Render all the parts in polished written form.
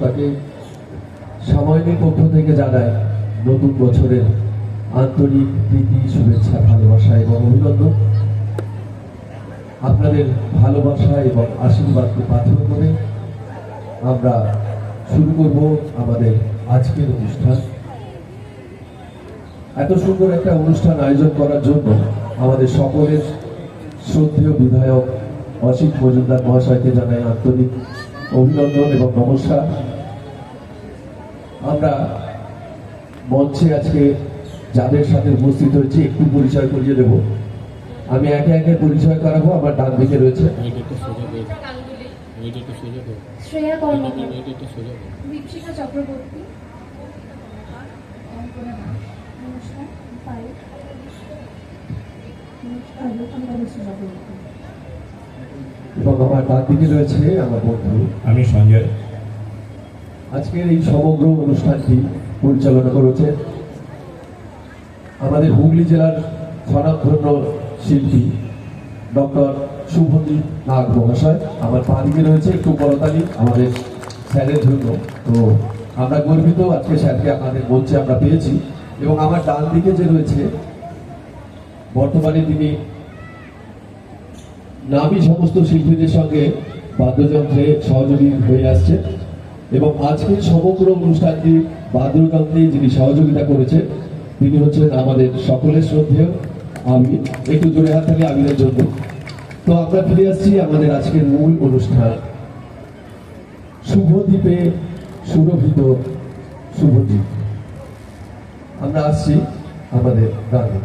শ্রোতাকে সাময়িক পক্ষ থেকে জানায় নতুন বছরের আন্তরিক প্রীতি, শুভেচ্ছা, ভালোবাসা এবং অভিনন্দন। আপনাদের ভালোবাসা এবং আশীর্বাদকে পাথর করে আমরা শুরু করব আমাদের আজকের অনুষ্ঠান। এত সুন্দর একটা অনুষ্ঠান আয়োজন করার জন্য আমাদের সকলের শ্রদ্ধেয় বিধায়ক অসিত মজুমদার মহাশয়কে জানাই আন্তরিক অভিনন্দন এবং নমস্কার। আমরা মঞ্চে আজকে যাদের সাথে উপস্থিত হয়েছি একটু পরিচয় করিয়ে দেব। আমি একে একে পরিচয় করাবো। আমার ডান দিকে রয়েছে শ্রেয়া কর্মকার, দীপশিখা চক্রবর্তী, এবং আমার ডান দিকে রয়েছে আমার বন্ধু আমি সঞ্জয়। আজকের এই সমগ্র অনুষ্ঠানটি পরিচালনা করেছে আমাদের হুগলি জেলার স্বনামধন্য শিল্পী ডক্টর শুভদীপ নাগ মহাশয়। আমার পা দিকে রয়েছে একটু করতালি আমাদের স্যারের জন্য। তো আমরা গর্বিত আজকে স্যারকে আমাদের মঞ্চে আমরা পেয়েছি। এবং আমার ডান দিকে যে রয়েছে বর্তমানে তিনি নামী সমস্ত শিল্পীদের সঙ্গে বাদ্যযন্ত্রে সহযোগী হয়ে আসছে এবং আজকের সমগ্র অনুষ্ঠানটি বাদ্যযন্ত্রে যিনি সহযোগিতা করেছেন তিনি হচ্ছেন আমাদের সকলের শ্রদ্ধেয় আমির। একটু জোরে হাত থাকে আমিরের জন্য। তো আমরা ফিরে আসছি আমাদের আজকের মূল অনুষ্ঠান, শুভদ্বীপে সুরভিত শুভদ্বীপ। আমরা আসছি আমাদের গানে।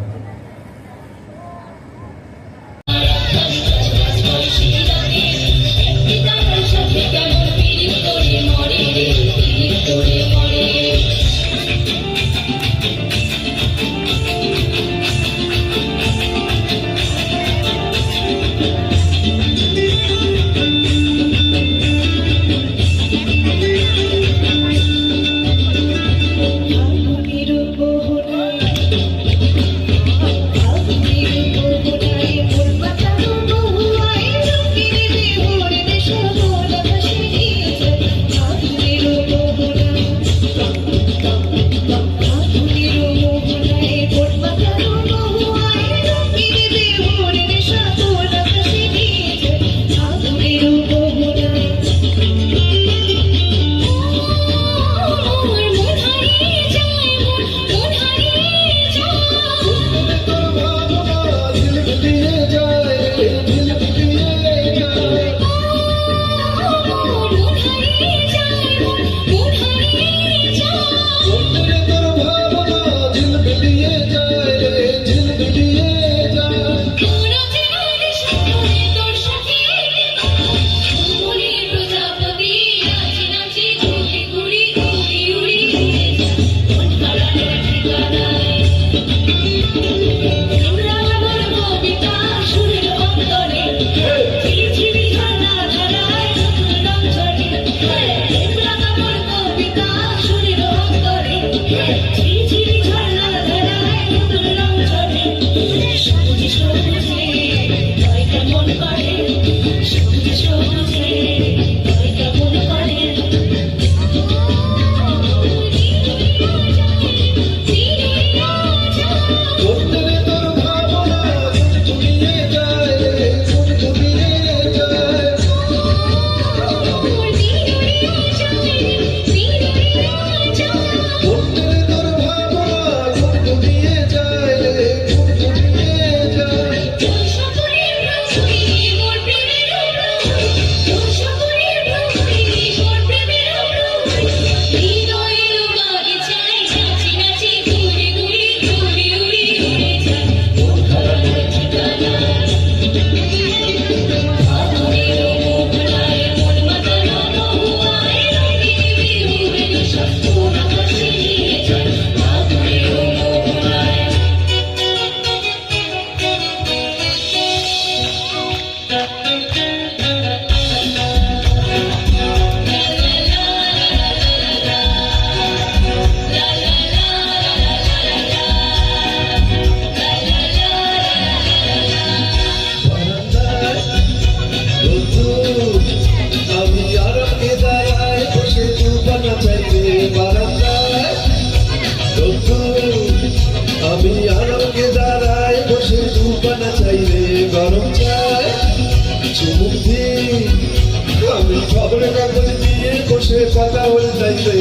বসে কথা উল্টাইতে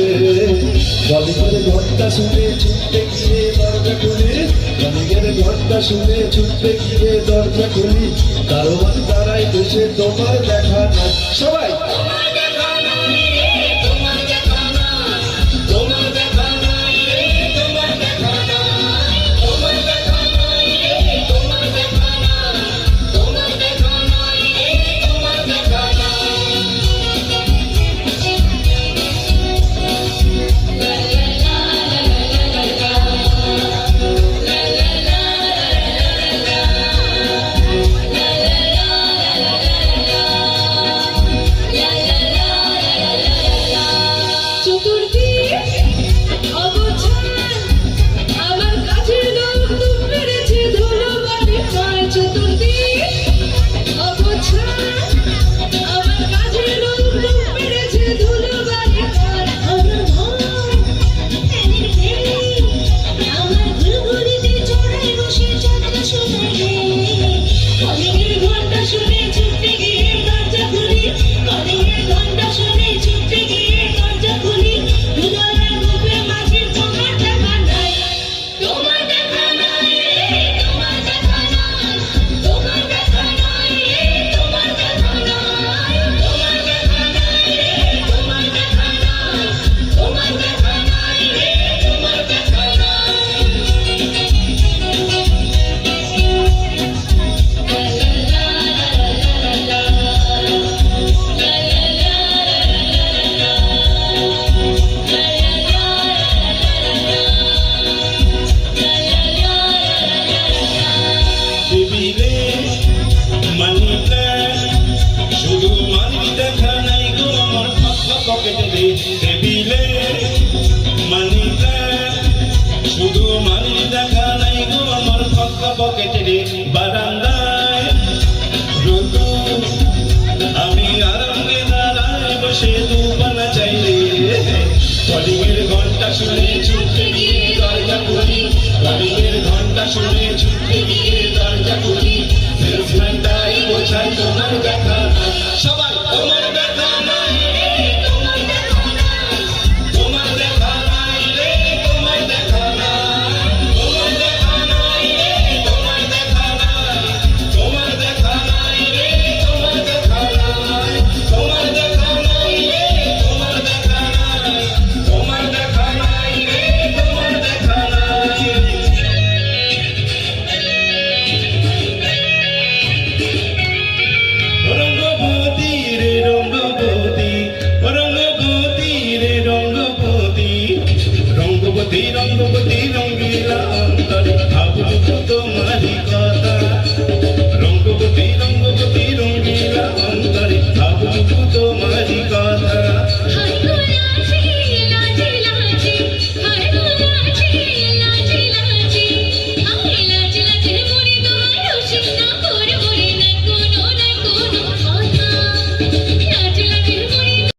কলিগের ঘন্টা শুনে ছুটতে গিয়ে দরজা খুলি কলিগের ঘন্টা শুনে ছুটতে গিয়ে দরজা খুলি দারোয়ান দাঁড়াই বসে তোমার দেখা না সবাই চতুর্দিক অগোছাল, আমার কাছে লোক দুঃখ পেরেছে ধুলোবালি পায়। চতুর্দিক অগোছাল, আমার কাছে লোক দুঃখ পেরেছে ধুলোবালি পায়। আমার ঘর ফ্যানের ভেলি, আমার ঘুরঘুরিতে চড়াই বসে চাকা শোনালে কলিংয়ের ঘন্টা শুনে ছুটতে গিয়ে দরজা খুলি কলিংয়ের ঘন্টা শুনে ছুটতে গিয়ে দরজা খুলি হৃদয়ের বুকে মাঝে তোমার দেখা নাই তোমার দেখা নাই তোমার দেখা নাই তোমার দেখা নাই তোমার দেখা নাই তোমার দেখা নাই তোমার দেখা নাই তোমার দেখা নাই তোমার দেখা টেবিলে মানি প্ল্যান শুধু মানি দেখা নাই গো আমার ফাঁকা পকেটে টেবিলে মানি প্ল্যান শুধু মানি দেখা নাই গো আমার ফাঁকা পকেটে বারান্দায় রোদুর আমি আরামে দাঁড়ায় বসে দুপানা চাইলে কলিংয়ের ঘন্টা শুনে ছুটতে গিয়ে দরজা খুলি কলিংয়ের ঘন্টা শুনে